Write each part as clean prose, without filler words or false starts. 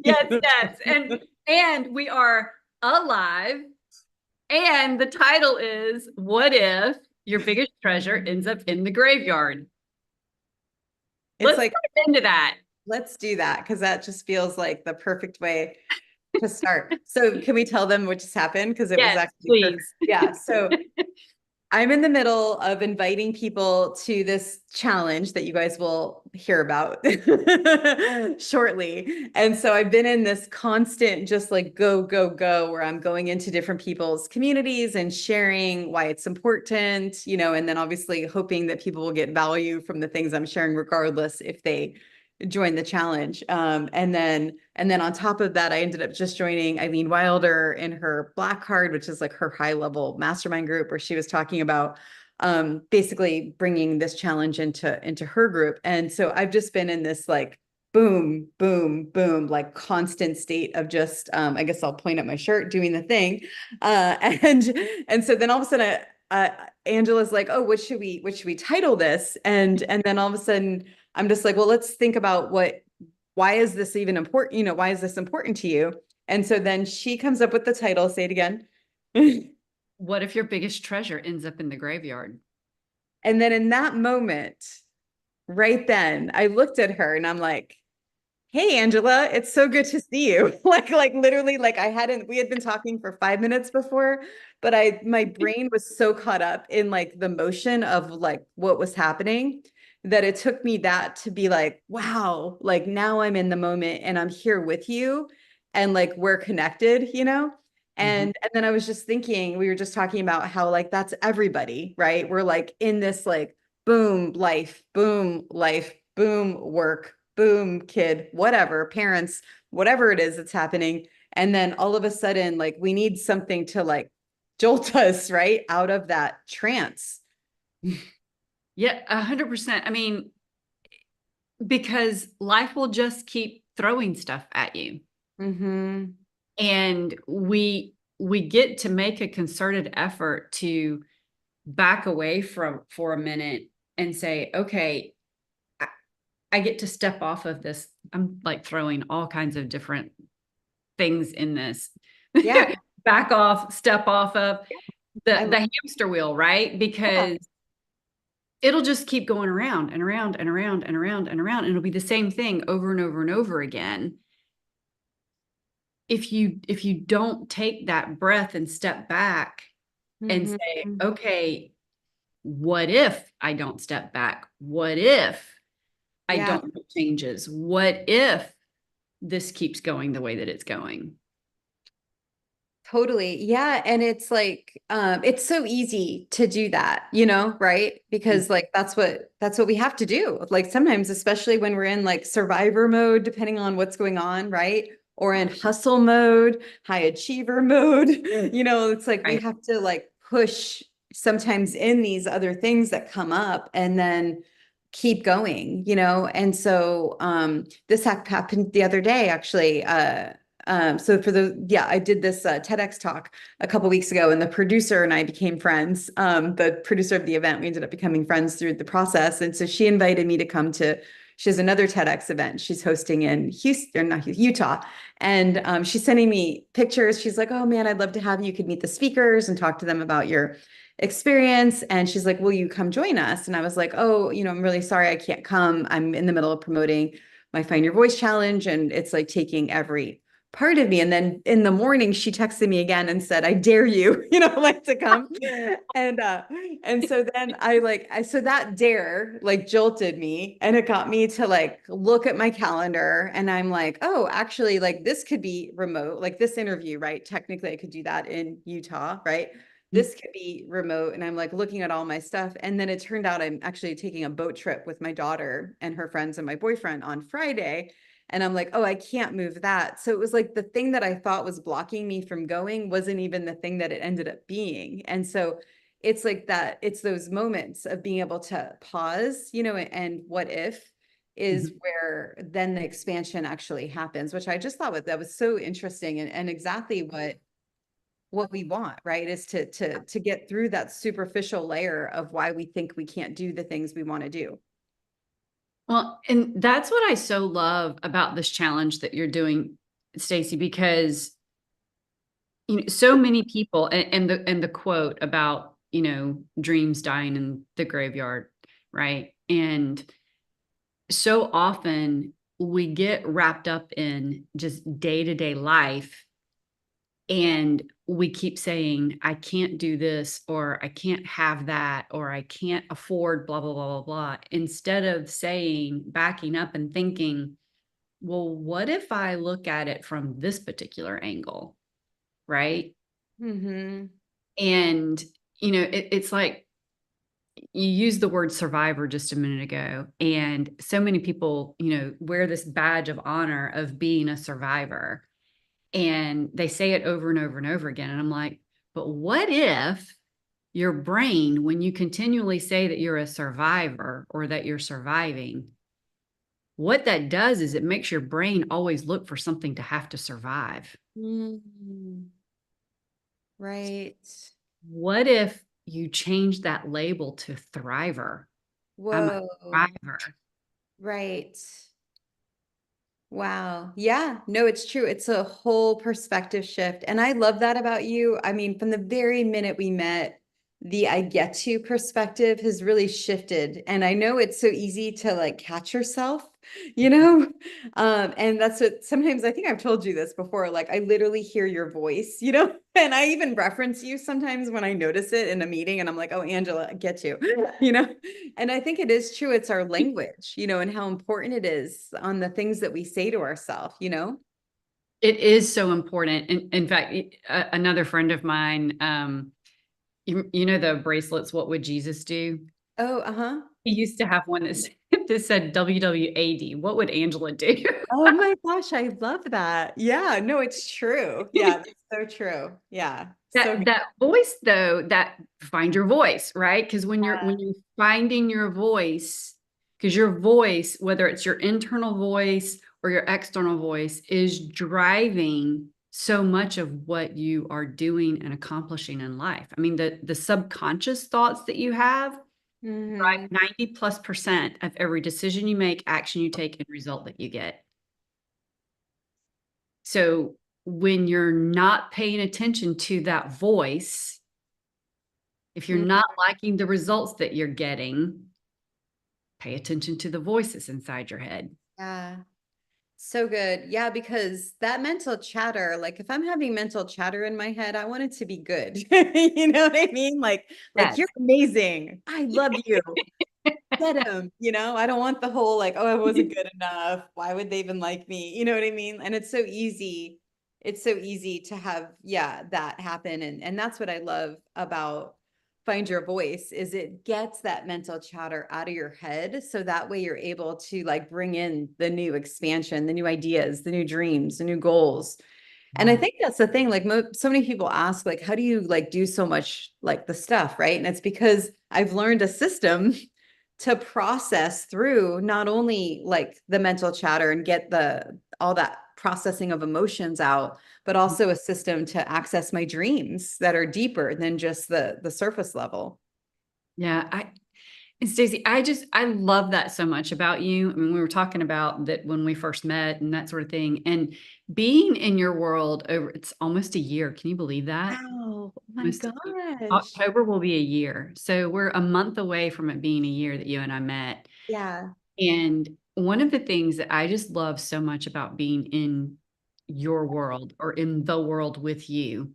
Yes. And we are alive. And the title is What If Your Biggest Treasure Ends Up in the Graveyard? It's Let's like, dive into that. let's do that because that just feels like the perfect way to start. So, can we tell them what just happened? Because it was Yes, actually perfect. please. Yeah. So, I'm in the middle of inviting people to this challenge that you guys will hear about shortly. And so I've been in this constant, just like go, go, go, where I'm going into different people's communities and sharing why it's important, and then obviously hoping that people will get value from the things I'm sharing, regardless if they join the challenge. And then on top of that, I ended up just joining Eileen Wilder in her Black Card, which is like her high level mastermind group, where she was talking about basically bringing this challenge into her group. And so I've just been in this like boom, boom, boom, like constant state of just I guess I'll point at my shirt doing the thing, and so then all of a sudden Angela's like, oh, what should we title this? And then all of a sudden I'm just like, well, let's think about why is this even important? Why is this important to you? And so then she comes up with the title, say it again. What if your biggest treasure ends up in the graveyard? And then in that moment, right then, I looked at her and I'm like, hey, Angela, it's so good to see you. Like literally, like we had been talking for 5 minutes before, but my brain was so caught up in like the motion of like what was happening that it took me that to be like, wow, like now I'm in the moment and I'm here with you and like we're connected. Mhm. And then I was just thinking, we were just talking about how like that's everybody, right? We're like in this like boom life, boom work, boom kid, whatever, parents, whatever it is that's happening. And then all of a sudden, like we need something to like jolt us right out of that trance. Yeah, 100%. I mean, because life will just keep throwing stuff at you. Mm-hmm. And we get to make a concerted effort to back away from for a minute and say, okay, I, I get to step off of this. I'm like throwing all kinds of different things in this. Yeah. Back off, step off of I the hamster wheel, right? yeah, Because it'll just keep going around and around and around and around and around. And it'll be the same thing over and over and over again. If you don't take that breath and step back and say, mm-hmm. okay, what if I don't step back? What if I Yeah, don't make changes? What if this keeps going the way that it's going? totally. Yeah. And it's like, it's so easy to do that, right? Because like that's what we have to do. Like sometimes, especially when we're in like survivor mode, depending on what's going on, right? Or in hustle mode, high achiever mode, it's like we Right. have to like push sometimes in these other things that come up and then keep going. And so this happened the other day, actually. So I did this TEDx talk a couple weeks ago, and the producer and I became friends. The producer of the event, we ended up becoming friends through the process. And so she invited me to come to, she has another TEDx event she's hosting in Houston, not Houston, Utah. And she's sending me pictures. She's like, oh man, I'd love to have you. You could meet the speakers and talk to them about your experience. And she's like, will you come join us? And I was like, oh, I'm really sorry I can't come. I'm in the middle of promoting my Find Your Voice challenge, and it's like taking every part of me. And then in the morning, she texted me again and said, I dare you, like to come. And so then so that dare like jolted me, and it got me to like look at my calendar, and I'm like, oh, actually, like this could be remote, like this interview, right? Technically, I could do that in Utah, right? This could be remote. And I'm like looking at all my stuff. And then it turned out I'm actually taking a boat trip with my daughter and her friends and my boyfriend on Friday. And I'm like, oh, I can't move that. So it was like the thing that I thought was blocking me from going wasn't even the thing that it ended up being. And so it's like that, it's those moments of being able to pause, and what if is Mhm. where then the expansion actually happens, which I just thought that was so interesting, and exactly what we want, right? Is to get through that superficial layer of why we think we can't do the things we want to do. Well, and that's what I so love about this challenge that you're doing, Stacy, because so many people and the quote about, dreams dying in the graveyard, right? And so often we get wrapped up in just day-to-day life, and we keep saying, I can't do this, or I can't have that, or I can't afford blah, blah, blah, blah, blah, instead of saying, backing up and thinking, well, what if I look at it from this particular angle? Right. Mm-hmm. And, it's like you used the word survivor just a minute ago. And so many people, wear this badge of honor of being a survivor. And they say it over and over and over again. And I'm like, but what if your brain, when you continually say that you're a survivor or that you're surviving, what that does is it makes your brain always look for something to have to survive. Mm, right. What if you change that label to thriver? I'm a Whoa. thriver. Right. Wow. Yeah. No, it's true. It's a whole perspective shift. And I love that about you. I mean, from the very minute we met, the I get to perspective has really shifted. And I know it's so easy to like catch yourself, you know? And that's what sometimes I think I've told you this before. Like I literally hear your voice, and I even reference you sometimes when I notice it in a meeting and I'm like, oh, Angela, I get you, you know? And I think it is true. It's our language, and how important it is on the things that we say to ourselves. It is so important. In fact, another friend of mine, you know the bracelets, What Would Jesus Do? Oh, uh-huh. He used to have one that said WWAD. What would Angela do? Oh my gosh, I love that. Yeah, no, it's true. Yeah, that's so true. Yeah. So good. That voice though, that find your voice, right? Because Yeah. when you're finding your voice, because your voice, whether it's your internal voice or your external voice, is driving so much of what you are doing and accomplishing in life. I mean, the subconscious thoughts that you have Mhm. drive 90+% of every decision you make, action you take, and result that you get. So when you're not paying attention to that voice, if you're Mm, not liking the results that you're getting, pay attention to the voices inside your head. yeah. So good. Yeah, because that mental chatter, like if I'm having mental chatter in my head, I want it to be good. You know what I mean? Like Yes. you're amazing. I love you. Get him, I don't want the whole like, oh, I wasn't good enough. Why would they even like me? You know what I mean? And it's so easy. It's so easy to have, yeah, that happen. And that's what I love about Find Your Voice is it gets that mental chatter out of your head. So that way you're able to like bring in the new expansion, the new ideas, the new dreams, the new goals. And I think that's the thing, like so many people ask, like, how do you like do so much like the stuff, right? And it's because I've learned a system to process through not only like the mental chatter and get the all that processing of emotions out, but also a system to access my dreams that are deeper than just the surface level. Yeah. And Stacey, I love that so much about you. I mean, we were talking about that when we first met and that sort of thing. And being in your world over, it's almost a year. Can you believe that? Wow. Oh my Almost a year. gosh. October will be a year. So we're a month away from it being a year that you and I met. Yeah. And one of the things that I just love so much about being in your world or in the world with you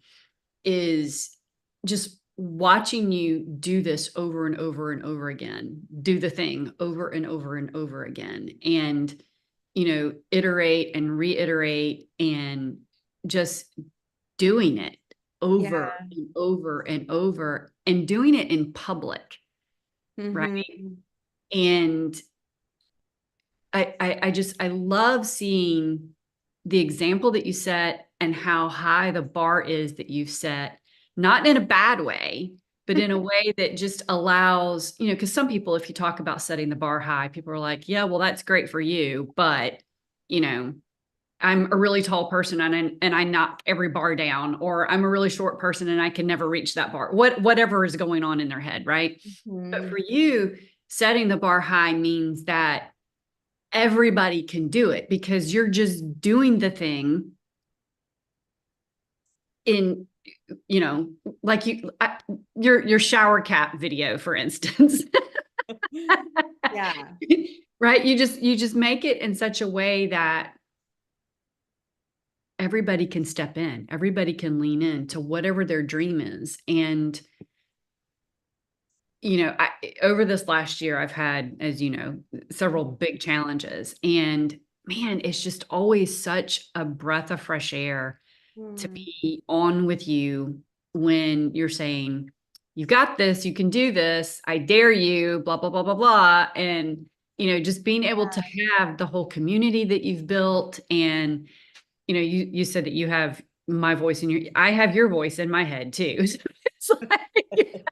is just watching you do this over and over and over again, do the thing over and over and over again, and, iterate and reiterate and just doing it over Yeah. and over and over and doing it in public, right? Hmm. And I love seeing the example that you set and how high the bar is that you've set, not in a bad way, but in a way that just allows, because some people, if you talk about setting the bar high, people are like, yeah, well, that's great for you. But, you know, I'm a really tall person and I knock every bar down, or I'm a really short person and I can never reach that bar. Whatever is going on in their head, right? But Hmm. for you, setting the bar high means that everybody can do it because you're just doing the thing in, you know, like your shower cap video, for instance. Yeah. Right? You just make it in such a way that everybody can step in, everybody can lean in to whatever their dream is. And, over this last year, I've had, as you know, several big challenges. And man, it's just always such a breath of fresh air to Mm. be on with you when you're saying, "You've got this, you can do this, I dare you, blah, blah, blah, blah, blah." And, just being able to have the whole community that you've built. And, you said that you have my voice in I have your voice in my head too. So it's like,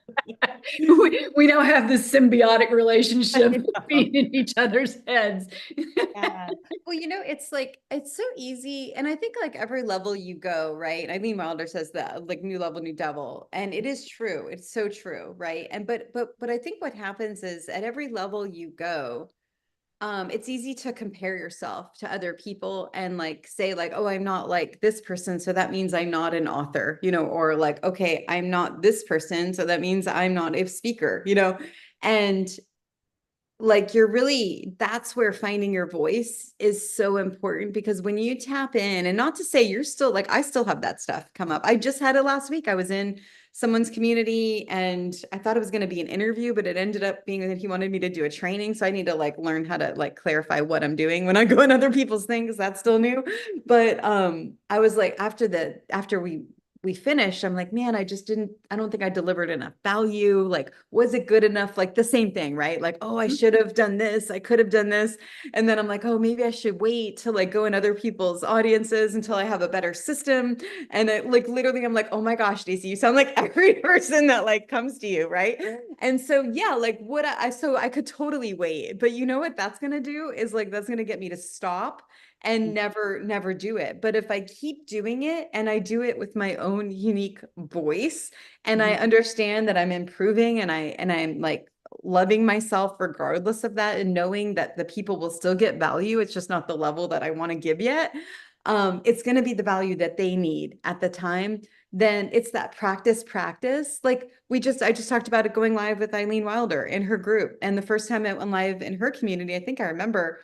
we now have this symbiotic relationship being in each other's heads. Yeah. Well, it's like, it's so easy. And I think like every level you go, right? Eileen Wilder says that, like, new level, new devil. And it is true. It's so true. Right. And, but I think what happens is at every level you go, it's easy to compare yourself to other people and like say like, oh, I'm not like this person, so that means I'm not an author, or like, okay, I'm not this person, so that means I'm not a speaker, and like that's where finding your voice is so important, because when you tap in, and not to say you're still like, I still have that stuff come up. I just had it last week. I was in someone's community and I thought it was going to be an interview, but it ended up being that he wanted me to do a training. So I need to like learn how to like clarify what I'm doing when I go in other people's things. That's still new. But I was like, after we finished, I'm like, man, I don't think I delivered enough value. Like, was it good enough? Like the same thing, right? Like, oh, I should have done this. I could have done this. And then I'm like, oh, maybe I should wait to like go in other people's audiences until I have a better system. And like, literally, I'm like, oh my gosh, Daisy, you sound like every person that like comes to you, right? And so, yeah, like so I could totally wait, but you know what that's going to do is like, that's going to get me to stop and never do it. But if I keep doing it and I do it with my own unique voice, and I understand that I'm improving, and I'm like loving myself regardless of that, and knowing that the people will still get value, it's just not the level that I want to give yet. It's going to be the value that they need at the time. Then it's that practice. Like I just talked about it going live with Eileen Wilder in her group. And the first time I went live in her community, I think I remember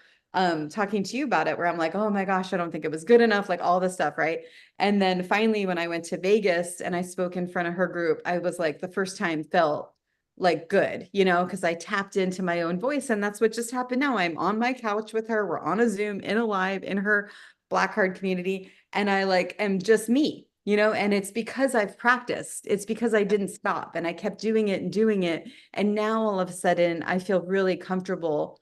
talking to you about it, where I'm like, oh my gosh, I don't think it was good enough, like all this stuff, right? And then finally, when I went to Vegas and I spoke in front of her group, I was like, the first time felt like good, because I tapped into my own voice. And that's what just happened now. I'm on my couch with her. We're on a Zoom in a live in her Black Card community. And I like am just me, and it's because I've practiced. It's because I didn't stop and I kept doing it and doing it. And now all of a sudden I feel really comfortable,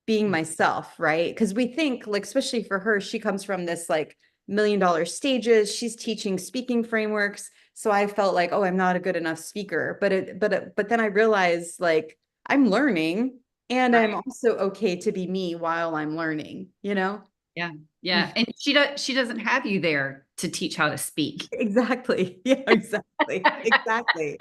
being myself, right? Because we think like, especially for her, she comes from this like $1 million stages. She's teaching speaking frameworks. So I felt like, oh, I'm not a good enough speaker. But then I realized like I'm learning, and I'm Right. also okay to be me while I'm learning. Yeah. Yeah. And she doesn't have you there to teach how to speak. Exactly. Yeah, exactly. Exactly.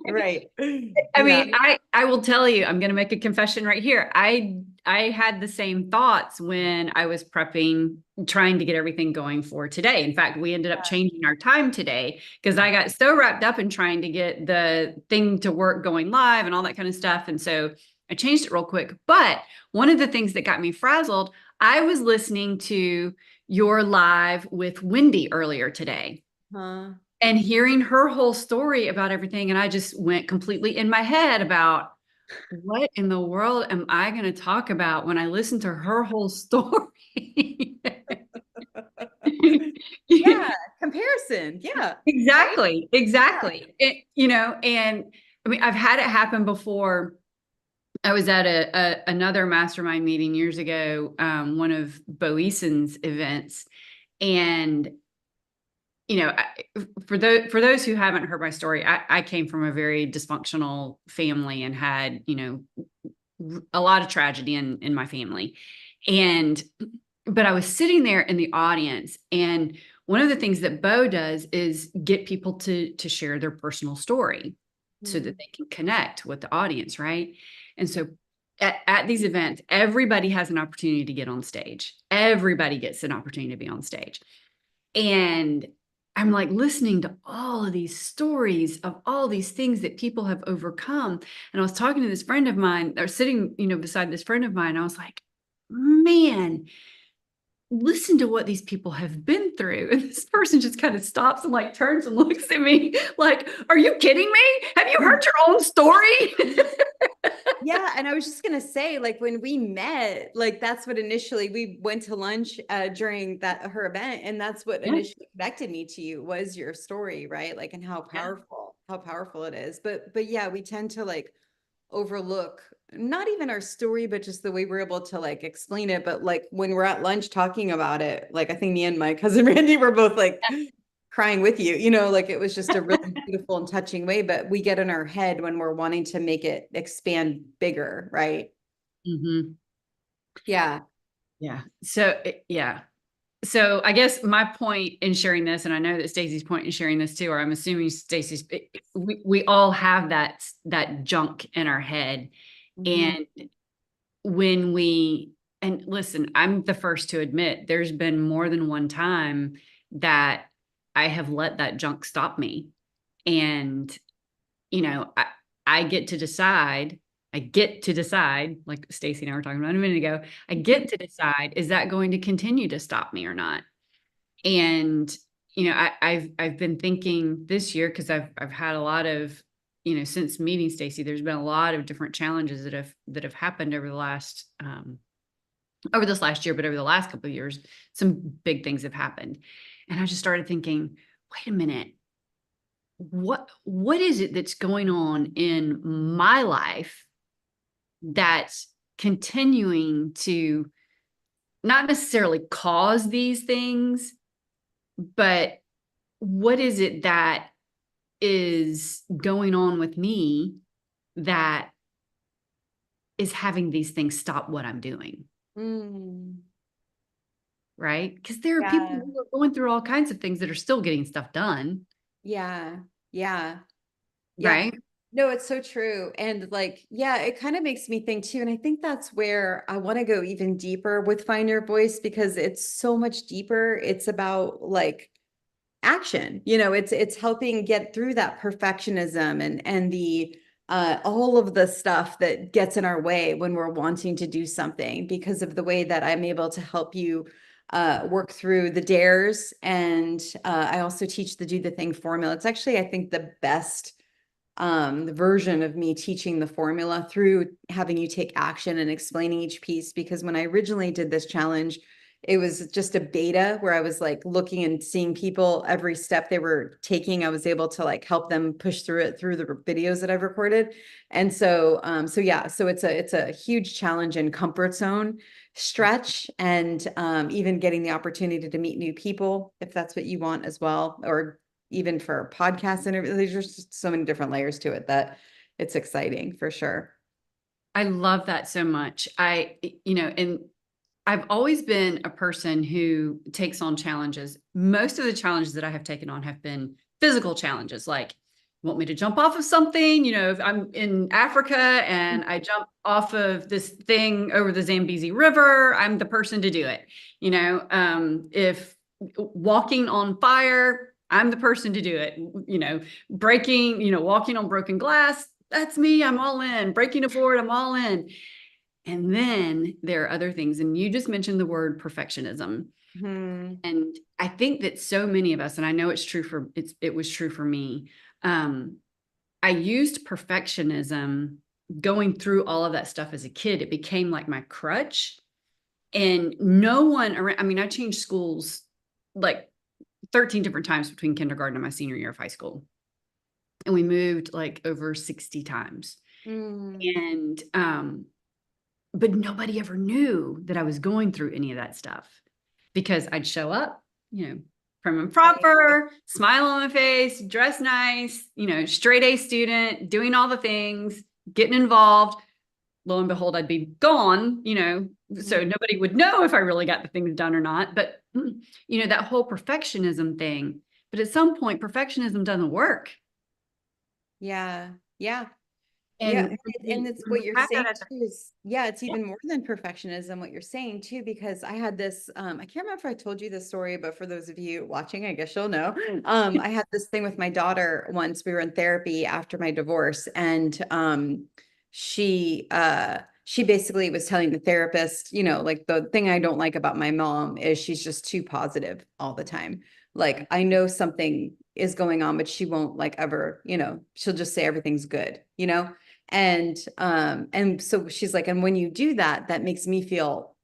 Right. I Yeah. mean, I will tell you, I'm going to make a confession right here. I had the same thoughts when I was prepping, trying to get everything going for today. In fact, we ended up changing our time today because I got so wrapped up in trying to get the thing to work going live and all that kind of stuff. And so I changed it real quick. But one of the things that got me frazzled, I was listening to your live with Wendy earlier today Huh. and hearing her whole story about everything. And I just went completely in my head about what in the world am I going to talk about when I listen to her whole story? Yeah. Comparison. Yeah. Right. Exactly, Yeah. exactly. And I mean, I've had it happen before. I was at another mastermind meeting years ago, one of Bo Eason's events, and for those who haven't heard my story, I came from a very dysfunctional family and had, a lot of tragedy in my family. But I was sitting there in the audience, and one of the things that Bo does is get people to share their personal story so that they can connect with the audience, right? And so at these events, everybody has an opportunity to get on stage. Everybody gets an opportunity to be on stage. And I'm like listening to all of these stories of all these things that people have overcome. And I was talking to this friend of mine, or sitting, beside this friend of mine. I was like, man, listen to what these people have been through. And this person just kind of stops and like turns and looks at me like, are you kidding me? Have you heard your own story? Yeah. And I was just going to say, like, when we met, like, that's what initially we went to lunch during her event. And that's what Yeah. initially connected me to you was your story, right? Like, and how powerful it is. But yeah, we tend to like overlook not even our story, but just the way we're able to like explain it. But like when we're at lunch talking about it, like I think me and my cousin Randy were both like crying with you, like it was just a really beautiful and touching way, but we get in our head when we're wanting to make it expand bigger, right? Mm-hmm. Yeah. Yeah. So, yeah. So I guess my point in sharing this, and I know that Stacey's point in sharing this too, or I'm assuming Stacey's, we all have that junk in our head. Mhm. And and listen, I'm the first to admit there's been more than one time that I have let that junk stop me. And, I get to decide, like Stacey and I were talking about a minute ago, I get to decide, is that going to continue to stop me or not? And, I've been thinking this year, because I've had a lot of, since meeting Stacey, there's been a lot of different challenges that have happened over this last year, but over the last couple of years, some big things have happened. And I just started thinking, wait a minute, what is it that's going on in my life that's continuing to not necessarily cause these things, but what is it that is going on with me that is having these things stop what I'm doing? Mm. Right? Because there are people Yeah. who are going through all kinds of things that are still getting stuff done. Yeah. Yeah. Yeah. Right? No, it's so true. And like, yeah, it kind of makes me think too. And I think that's where I want to go even deeper with Find Your Voice because it's so much deeper. It's about like action. It's helping get through that perfectionism and the all of the stuff that gets in our way when we're wanting to do something because of the way that I'm able to help you work through the dares. And I also teach the Do the Thing formula. It's actually, I think, the best the version of me teaching the formula through having you take action and explaining each piece. Because when I originally did this challenge, it was just a beta where I was like looking and seeing people every step they were taking. I was able to like help them push through it through the videos that I've recorded. And so yeah, so it's a huge challenge in comfort zone stretch and even getting the opportunity to meet new people if that's what you want as well, or even for podcasts and everything. There's just so many different layers to it that it's exciting for sure. I love that so much. And I've always been a person who takes on challenges. Most of the challenges that I have taken on have been physical challenges, like want me to jump off of something, if I'm in Africa and I jump off of this thing over the Zambezi River, I'm the person to do it. If walking on fire, I'm the person to do it. Walking on broken glass, that's me. I'm all in. Breaking a board, I'm all in. And then there are other things. And you just mentioned the word perfectionism. Hmm. And I think that so many of us, and I know it was true for me. I used perfectionism going through all of that stuff as a kid. It became like my crutch. And no one around, I mean, I changed schools like 13 different times between kindergarten and my senior year of high school. And we moved like over 60 times. Mm. And but nobody ever knew that I was going through any of that stuff because I'd show up, prim and proper, smile on my face, dress nice, straight A student, doing all the things, getting involved. Lo and behold, I'd be gone, so nobody would know if I really got the things done or not. But, that whole perfectionism thing. But at some point, perfectionism doesn't work. Yeah. Yeah. Yeah, And and it's when what we you're have saying that at the, too is, yeah, it's yeah, even more than perfectionism, what you're saying too, because I had this, I can't remember if I told you this story, but for those of you watching, I guess you'll know. I had this thing with my daughter once. We were in therapy after my divorce, and she basically was telling the therapist, you know, like the thing I don't like about my mom is she's just too positive all the time. Like I know something is going on, but she won't like ever, you know, she'll just say everything's good, you know? And so she's like, and when you do that, that makes me feel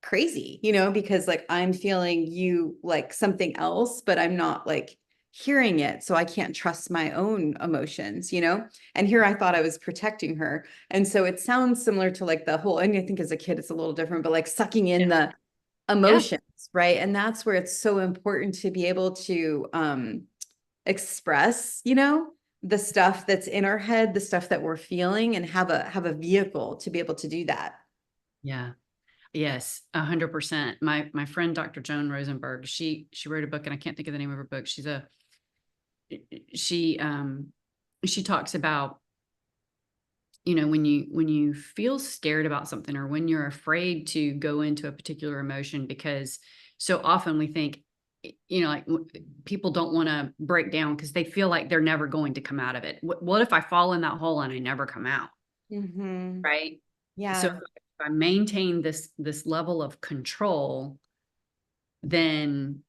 crazy, you know, because like I'm feeling you like something else, but I'm not like hearing it. So I can't trust my own emotions, you know? And here I thought I was protecting her. And so it sounds similar to like the whole, and I think as a kid it's a little different, but like sucking in yeah, the yeah, emotions, right? And that's where it's so important to be able to express, you know, the stuff that's in our head, the stuff that we're feeling, and have a vehicle to be able to do that. yeah. Yes, 100%. My friend, Dr. Joan Rosenberg, she wrote a book and I can't think of the name of her book. She, she talks about, you know, when you feel scared about something or when you're afraid to go into a particular emotion, because so often we think, you know, like people don't want to break down because they feel like they're never going to come out of it. What if I fall in that hole and I never come out? Mm-hmm. Right. So if Yeah. I maintain this level of control, then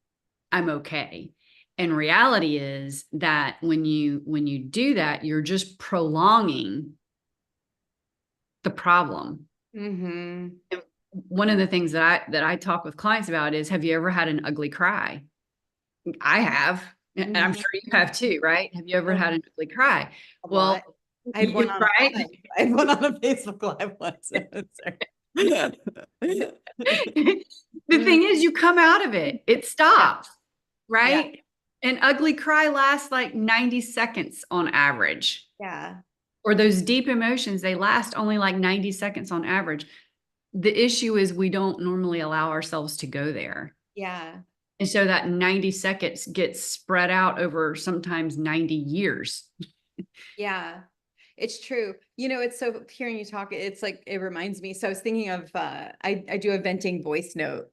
I'm okay. And reality is that when you do that, you're just prolonging the problem. Mm-hmm. And one of the things that I talk with clients about is, have you ever had an ugly cry? I have, and I'm sure you Mm-hmm. have too, right? Have you ever Oh, had an ugly cry? a lot. Well, I had one on a right. live. I had one on a Facebook Live once. Sorry. The thing is, you come out of it, it Yeah. stops, Yeah. right? An ugly cry lasts like 90 seconds on average, Yeah. or those deep emotions, they last only like 90 seconds on average. The issue is we don't normally allow ourselves to go there. Yeah. And so that 90 seconds gets spread out over sometimes 90 years. Yeah. It's true. You know, it's so hearing you talk, it's like it reminds me. So I was thinking of I do a venting voice note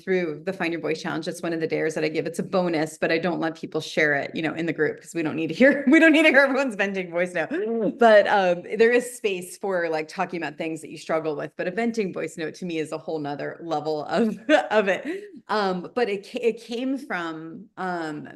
through the Find Your Voice Challenge. It's one of the dares that I give. It's a bonus, but I don't let people share it, you know, in the group because we don't need to hear we don't need to hear everyone's venting voice note. But there is space for like talking about things that you struggle with. But a venting voice note to me is a whole nother level of of it. But it came from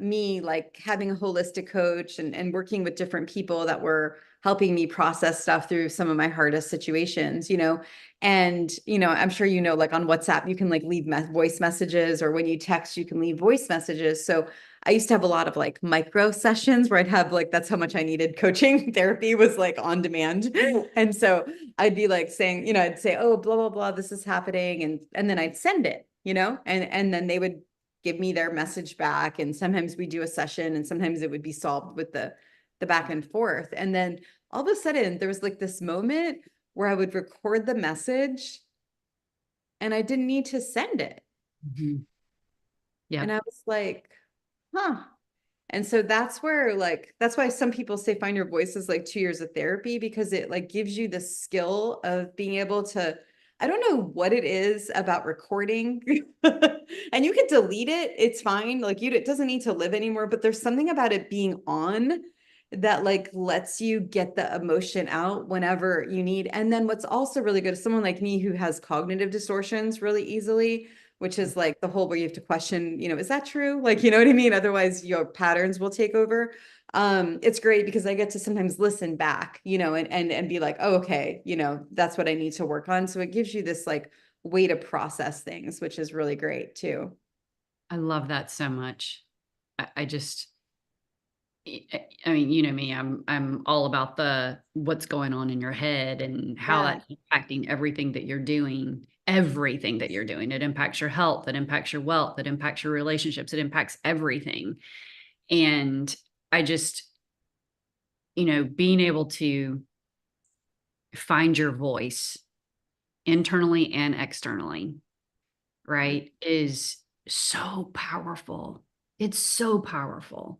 me like having a holistic coach and working with different people that were helping me process stuff through some of my hardest situations, you know. And, you know, I'm sure, you know, like on WhatsApp, you can like leave voice messages, or when you text, you can leave voice messages. So I used to have a lot of like micro sessions where I'd have like, that's how much I needed coaching. Therapy was like on demand. And so I'd be like saying, you know, I'd say, oh, blah, blah, blah, this is happening. And then I'd send it, you know, and then they would give me their message back. And sometimes we do a session and sometimes it would be solved with the back and forth. And then all of a sudden there was like this moment where I would record the message and I didn't need to send it. Mhm. Yeah. And I was like, huh. And so that's where like, that's why some people say find your voice is like 2 years of therapy, because it like gives you the skill of being able to, I don't know what it is about recording and you can delete it. It's fine. Like you, it doesn't need to live anymore, but there's something about it being on that like lets you get the emotion out whenever you need. And then what's also really good is someone like me who has cognitive distortions really easily, which is like the whole where you have to question, you know, is that true? Like, you know what I mean? Otherwise your patterns will take over. It's great because I get to sometimes listen back, you know, and be like, oh, okay, you know, that's what I need to work on. So it gives you this like way to process things, which is really great too. I love that so much. I just, I mean, you know me, I'm all about the what's going on in your head and how Yeah. that's impacting everything that you're doing. It impacts your health, it impacts your wealth, it impacts your relationships, it impacts everything. And I just, you know, being able to find your voice internally and externally, right, is so powerful. It's so powerful.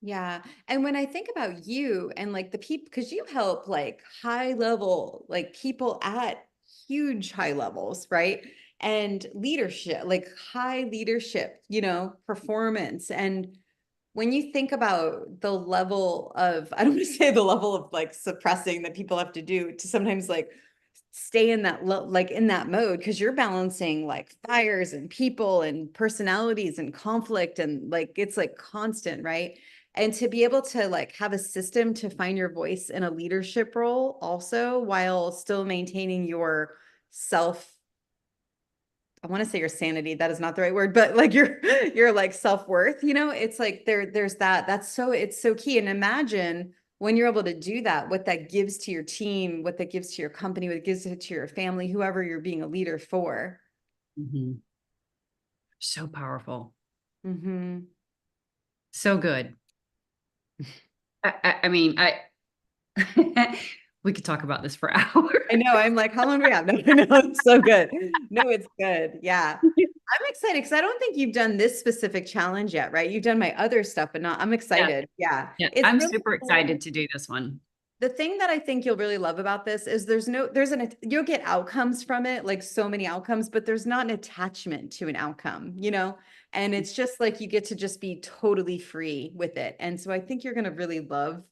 Yeah. And when I think about you and like the people, because you help like high level, like people at huge high levels, right? And leadership, like high leadership, performance. And when you think about the level of, I don't want to say the level of like suppressing that people have to do to sometimes like stay in that like in that mode, because you're balancing like fires and people and personalities and conflict, and like it's like constant, right? And to be able to like have a system to find your voice in a leadership role also, while still maintaining your self, I want to say your sanity, that is not the right word, but like your like self-worth, it's like there's it's so key. And imagine when you're able to do that, what that gives to your team, what that gives to your company, what it gives to your family, whoever you're being a leader for. Mhm. So powerful. Mm-hmm. So good. I mean, we could talk about this for hours. I know. I'm like, how long do we have? No, no, it's so good. No, it's good. Yeah. I'm excited because I don't think you've done this specific challenge yet, right? You've done my other stuff, but not, I'm Yeah, excited. Yeah. yeah. It's I'm really super cool. excited to do this one. The thing that I think you'll really love about this is you'll get outcomes from it, like so many outcomes, but there's not an attachment to an outcome, and it's just like you get to just be totally free with it. And so I think you're going to really love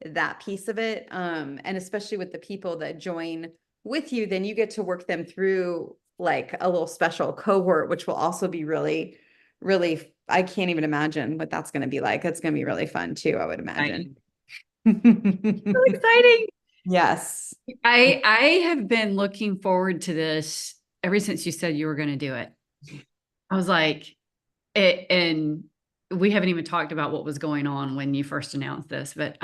that piece of it. And especially with the people that join with you, then you get to work them through like a little special cohort, which will also be really, really, I can't even imagine what that's going to be like. It's going to be really fun too, I would imagine. Exciting. So exciting. Yes. I have been looking forward to this ever since you said you were going to do it. I was like, and we haven't even talked about what was going on when you first announced this, but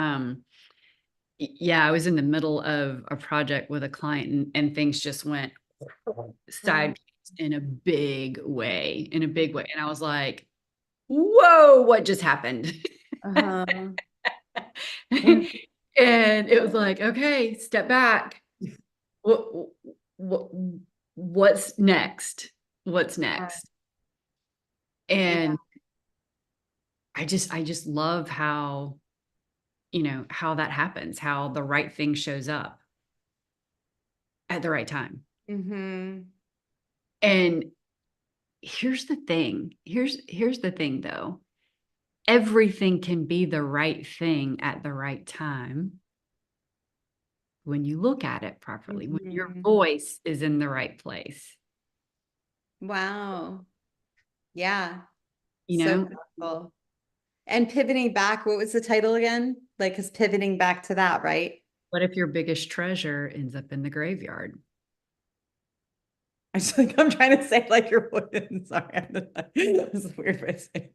yeah, I was in the middle of a project with a client, and things just went sideways in a big way. And I was like, whoa, what just happened? Uh-huh. And it was like, okay, step back. What, what, what's next? What's next? Yeah. And I just love how, how that happens, how the right thing shows up at the right time. Mm-hmm. And here's the thing though. Everything can be the right thing at the right time when you look at it properly, when your Mm-hmm. voice is in the right place, Wow. Yeah. you So know? powerful. And pivoting back, what was the title again? Like, because pivoting back to that, right? What if your biggest treasure ends up in the graveyard? I just like I'm trying to say like your voice. Sorry, that's a weird way to say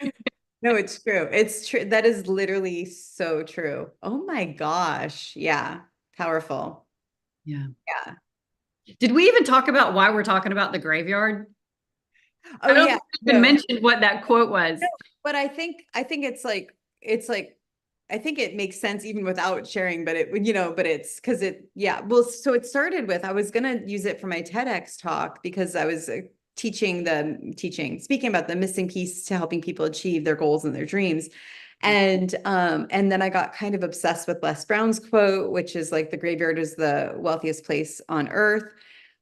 it. No, it's true. It's true. That is literally so true. Oh my gosh. Yeah. Powerful. Yeah. Yeah. Did we even talk about why we're talking about the graveyard? I Oh don't yeah. think we even No. mentioned what that quote was. No, but I think it's like I think it makes sense even without sharing, but but it's because yeah. Well, so it started with I was gonna use it for my TEDx talk because I was speaking about the missing piece to helping people achieve their goals and their dreams. And then I got kind of obsessed with Les Brown's quote, which is like the graveyard is the wealthiest place on earth.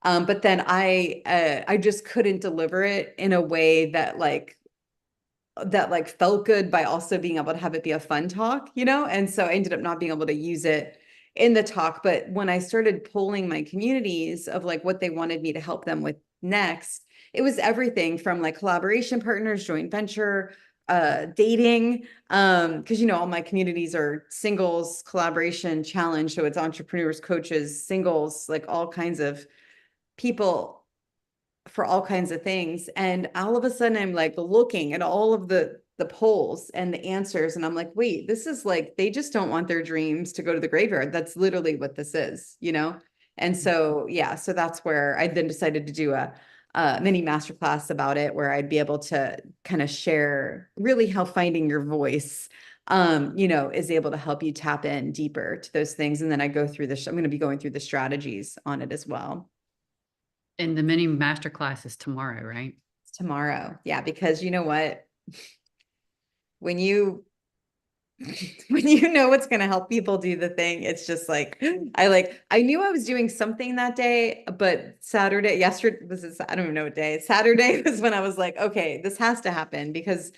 But then I just couldn't deliver it in a way that felt good by also being able to have it be a fun talk, And so I ended up not being able to use it in the talk. But when I started polling my communities of like what they wanted me to help them with next, it was everything from like collaboration partners, joint venture, dating, because all my communities are singles, collaboration, challenge. So it's entrepreneurs, coaches, singles, like all kinds of people for all kinds of things. And all of a sudden I'm like looking at all of the polls and the answers. And I'm like, wait, this is like, they just don't want their dreams to go to the graveyard. That's literally what this is. And so, yeah, so that's where I then decided to do a mini masterclass about it, where I'd be able to kind of share really how finding your voice is able to help you tap in deeper to those things. And then I go through this, I'm going to be going through the strategies on it as well. And the mini masterclass is tomorrow, right? Tomorrow. Yeah, because you know what? When you when you know what's going to help people do the thing, it's just like, I knew I was doing something that day, but yesterday I don't even know what day. Saturday was when I was like, okay, this has to happen because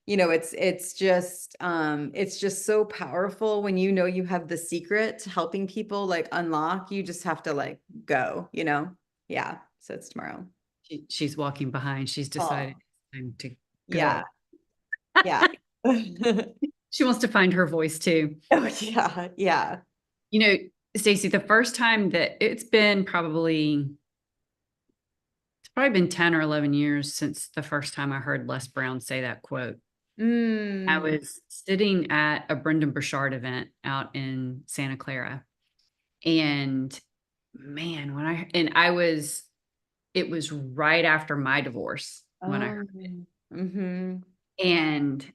it's just so powerful when you know you have the secret to helping people like unlock. You just have to like go, Yeah. So it's tomorrow. She's walking behind. She's decided Oh, it's time to yeah. go. Yeah. She wants to find her voice too. Oh, yeah. Yeah. You know, Stacey, the first time that it's probably been 10 or 11 years since the first time I heard Les Brown say that quote. I Mm. was sitting at a Brendan Burchard event out in Santa Clara. And man, it was right after my divorce when I heard Oh. it. Mm-hmm. And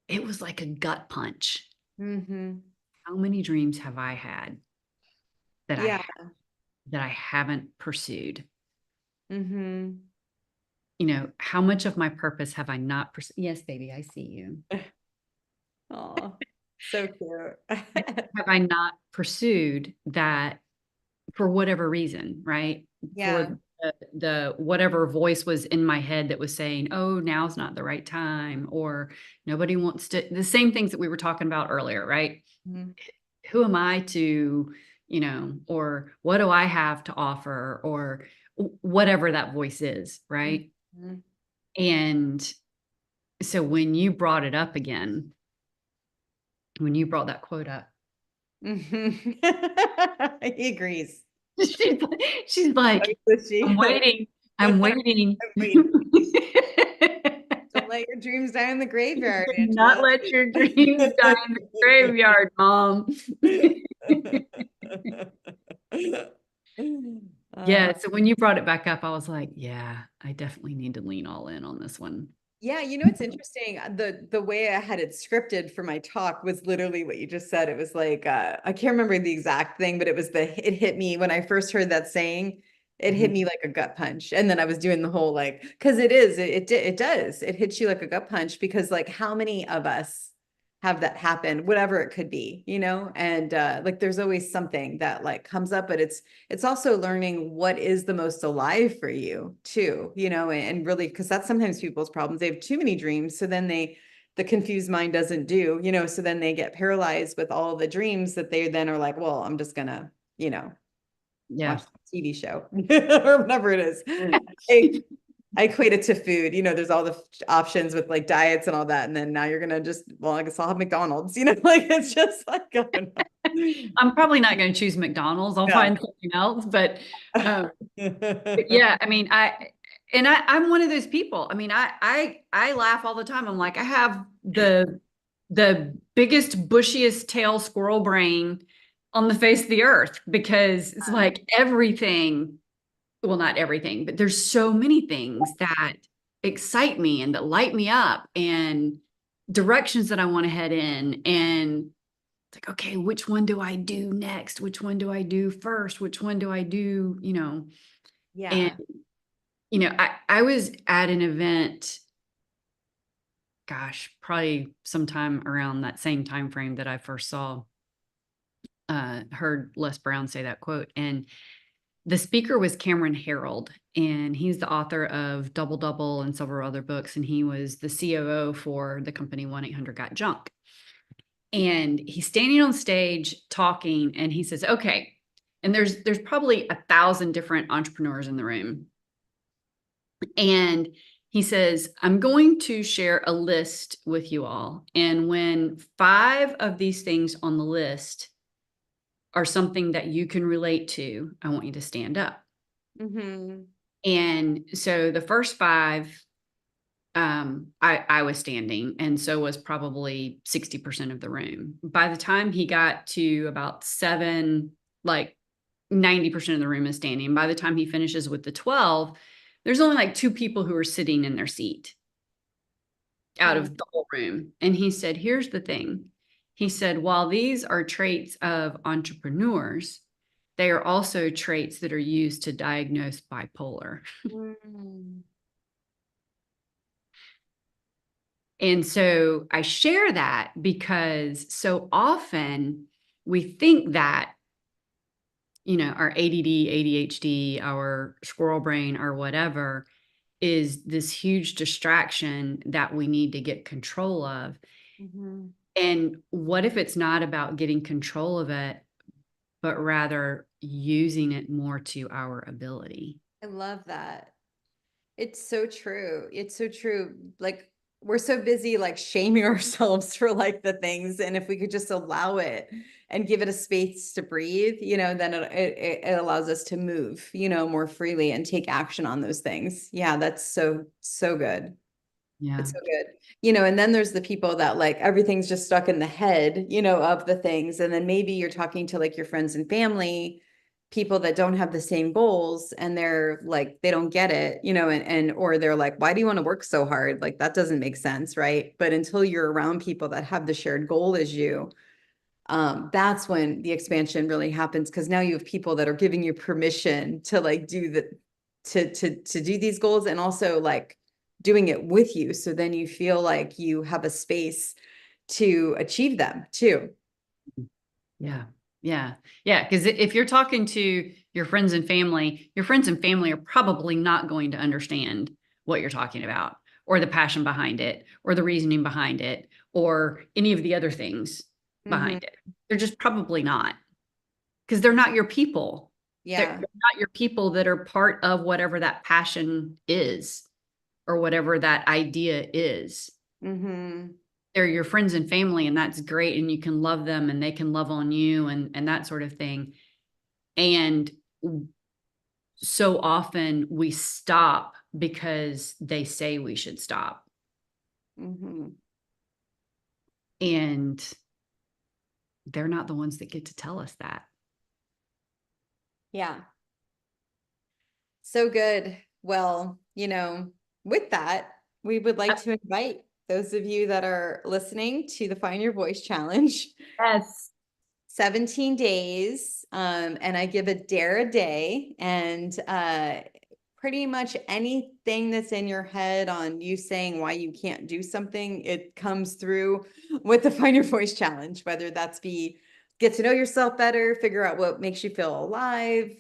it was like a gut punch. Mm-hmm. How many dreams have I had that Yeah. I haven't pursued? Mm-hmm. How much of my purpose have I not pursued? Yes, baby, I see you. Oh, so cute. Have I not pursued that for whatever reason, right? Yeah. For the whatever voice was in my head that was saying, oh, now's not the right time, or nobody wants to, the same things that we were talking about earlier, right? Mm-hmm. Who am I to, or what do I have to offer, or whatever that voice is, right? Mm-hmm. And so when you brought it up again, when you brought that quote up, Mm-hmm. He agrees. she's, she's like, Does she? I'm waiting. I'm waiting. I mean, don't let your dreams die in the graveyard, Do not Angela. let your dreams die in the graveyard, Mom. Uh, Yeah. So when you brought it back up, I was like, yeah, I definitely need to lean all in on this one. yeah, it's interesting. The way I had it scripted for my talk was literally what you just said. It was like I can't remember the exact thing, but it hit me when I first heard that saying. It hit Mhm. me like a gut punch, and then I was doing the whole like because it does it hits you like a gut punch because like how many of us have that happen, whatever it could be, and like there's always something that like comes up, but it's also learning what is the most alive for you too, and really, because that's sometimes people's problems. They have too many dreams. So then the confused mind doesn't do, so then they get paralyzed with all the dreams that they then are like, well, I'm just gonna, Yeah. watch a TV show or whatever it is. I equate it to food. There's all the options with like diets and all that. And then now you're gonna well, I guess I'll have McDonald's, like it's just like, I don't know. I'm probably not going to choose McDonald's. I'll Yeah. find something else. But yeah, I mean, I'm one of those people. I mean, I laugh all the time. I'm like, I have the biggest, bushiest tail squirrel brain on the face of the earth because it's like everything, well, not everything, but there's so many things that excite me and that light me up and directions that I want to head in. And it's like, okay, which one do I do next? Which one do I do first? Which one do I do, and Yeah. I was at an event, gosh, probably sometime around that same time frame that I first heard Les Brown say that quote. And the speaker was Cameron Herold, and he's the author of Double Double and several other books. And he was the COO for the company 1-800-GOT-JUNK. And he's standing on stage talking, and he says, okay, and there's probably 1,000 different entrepreneurs in the room. And he says, I'm going to share a list with you all. And when 5 of these things on the list are something that you can relate to, I want you to stand up. Mm-hmm. And so the first 5, I was standing, and so was probably 60% of the room. By the time he got to about 7, like 90% of the room is standing. By the time he finishes with the 12, there's only like 2 people who are sitting in their seat out of the whole room. And he said, here's the thing. He said, while these are traits of entrepreneurs, they are also traits that are used to diagnose bipolar. Mm-hmm. And so I share that because so often we think that, our ADD, ADHD, our squirrel brain, or whatever is this huge distraction that we need to get control of. Mhm. And what if it's not about getting control of it, but rather using it more to our ability? I love that. It's so true. It's so true. Like we're so busy like shaming ourselves for like the things, and if we could just allow it and give it a space to breathe, then it allows us to move, more freely and take action on those things. Yeah, that's so good. Yeah. It's so good. And then there's the people that like everything's just stuck in the head, of the things. And then maybe you're talking to like your friends and family, people that don't have the same goals, and they're like, they don't get it, or they're like, why do you want to work so hard? Like that doesn't make sense, right? But until you're around people that have the shared goal as you, that's when the expansion really happens, because now you have people that are giving you permission to like do the to do these goals, and also like doing it with you, so then you feel like you have a space to achieve them too. Yeah. Yeah. Yeah. Because if you're talking to your friends and family are probably not going to understand what you're talking about, or the passion behind it, or the reasoning behind it, or any of the other things Mhm. behind it. They're just probably not, because they're not your people. They're Yeah. not your people that are part of whatever that passion is, or whatever that idea is. Hmm. They're your friends and family, and that's great, and you can love them and they can love on you, and that sort of thing. And so often we stop because they say we should stop, Hmm. and they're not the ones that get to tell us that. Yeah. So good. Well, with that, we would like to invite those of you that are listening to the Find Your Voice Challenge. Yes. 17 days, and I give a dare a day, and pretty much anything that's in your head on you saying why you can't do something, it comes through with the Find Your Voice Challenge, whether that's be get to know yourself better, figure out what makes you feel alive,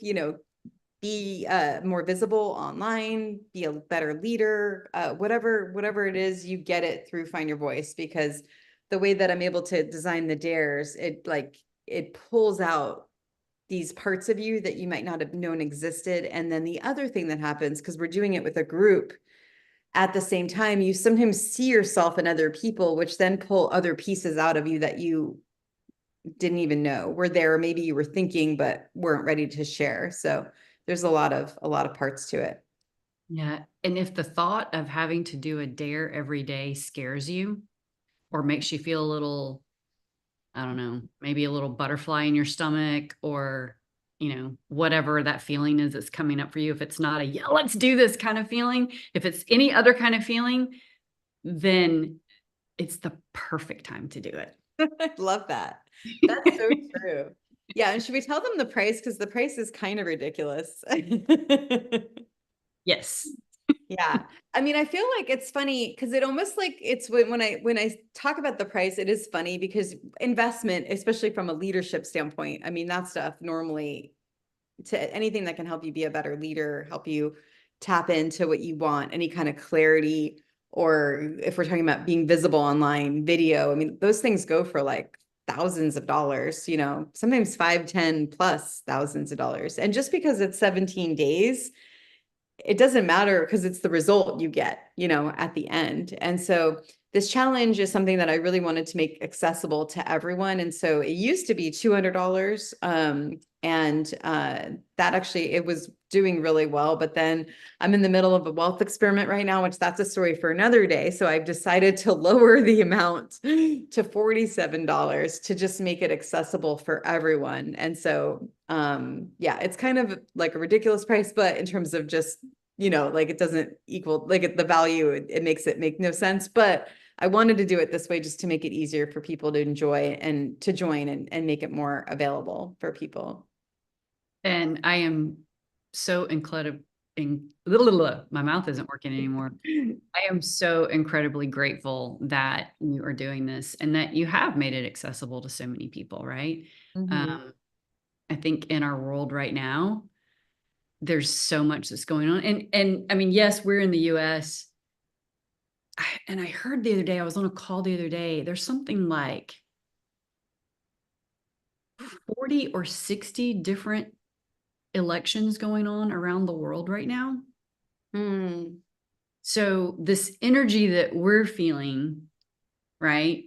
be more visible online, be a better leader, whatever it is, you get it through Find Your Voice, because the way that I'm able to design the dares, it pulls out these parts of you that you might not have known existed. And then the other thing that happens, because we're doing it with a group at the same time, you sometimes see yourself in other people, which then pull other pieces out of you that you didn't even know were there. Maybe you were thinking, but weren't ready to share. So there's a lot of parts to it. Yeah. And if the thought of having to do a dare every day scares you, or makes you feel a little, I don't know, maybe a little butterfly in your stomach, or, whatever that feeling is that's coming up for you. If it's not a, yeah, let's do this kind of feeling, if it's any other kind of feeling, then it's the perfect time to do I love that. That's so it. true. Yeah, and should we tell them the price? Because the price is kind of ridiculous. Yes. Yeah. I mean, I feel like it's funny because it almost like it's when I talk about the price, it is funny because investment, especially from a leadership standpoint, I mean, that stuff normally, to anything that can help you be a better leader, help you tap into what you want, any kind of clarity, or if we're talking about being visible online, video, I mean, those things go for like thousands of dollars, sometimes 5, 10 plus thousands of dollars. And just because it's 17 days, it doesn't matter because it's the result you get, at the end. And so this challenge is something that I really wanted to make accessible to everyone. And so it used to be $200. And that actually, it was doing really well. But then I'm in the middle of a wealth experiment right now, which that's a story for another day. So I've decided to lower the amount to $47 to just make it accessible for everyone. And so, yeah, it's kind of like a ridiculous price, but in terms of just, like it doesn't equal like the value, it makes it make no sense. But I wanted to do it this way just to make it easier for people to enjoy and to join, and make it more available for people. And I am so my mouth isn't working anymore. I am so incredibly grateful that you are doing this and that you have made it accessible to so many people, right? Mhm. Um, I think in our world right now, there's so much that's going on. And I mean, yes, we're in the US. And I heard the other day, I was on a call the other day, there's something like 40 or 60 different elections going on around the world right now. Mm. So this energy that we're feeling, right?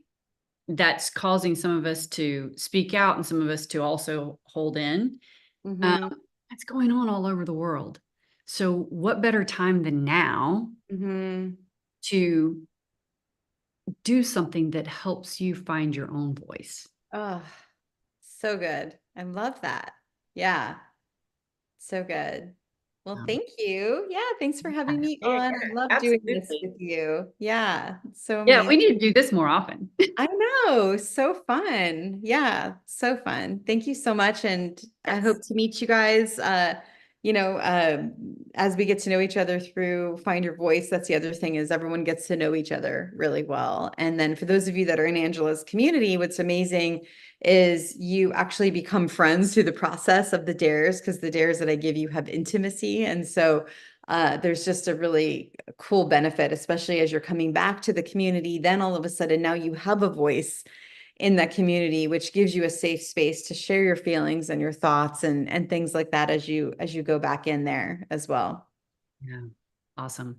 That's causing some of us to speak out and some of us to also hold in. Um, Mhm. that's going on all over the world. So what better time than now Mhm. to do something that helps you find your own voice? Oh, so good. I love that. Yeah. So good. Well, Um, thank you. Yeah, thanks for having me yeah, on. I love doing this absolutely. with you. Yeah, it's so Yeah, we amazing. need to do this more often. I know, so fun. Yeah, so fun. Thank you so much. And I Yes. hope to meet you guys, as we get to know each other through Find Your Voice. That's the other thing is everyone gets to know each other really well. And then for those of you that are in Angela's community, what's amazing is you actually become friends through the process of the dares because the dares that I give you have intimacy. And so there's just a really cool benefit, especially as you're coming back to the community. Then all of a sudden, now you have a voice in that community, which gives you a safe space to share your feelings and your thoughts and things like that as you go back in there as well. Yeah. Awesome.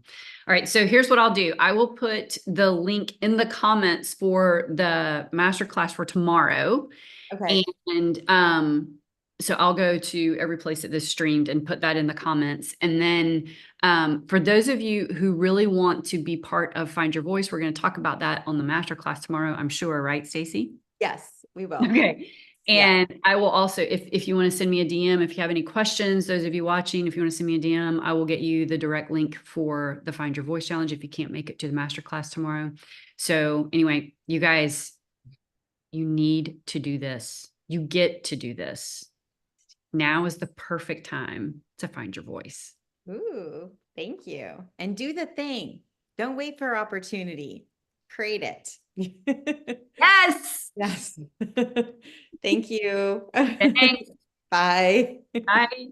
All right. So here's what I'll do. I will put the link in the comments for the masterclass for tomorrow. Okay. And so I'll go to every place that this streamed and put that in the comments. And then for those of you who really want to be part of Find Your Voice, we're going to talk about that on the masterclass tomorrow, I'm sure, right, Stacey? Yes, we will. Okay. Yeah. And I will also, if you want to send me a DM, if you have any questions, those of you watching, if you want to send me a DM, I will get you the direct link for the Find Your Voice Challenge if you can't make it to the masterclass tomorrow. So anyway, you guys, you need to do this. You get to do this. Now is the perfect time to find your voice. Ooh, thank you. And do the thing. Don't wait for opportunity. Create it. Yes. Yes. Thank you. Thanks. Bye. Bye.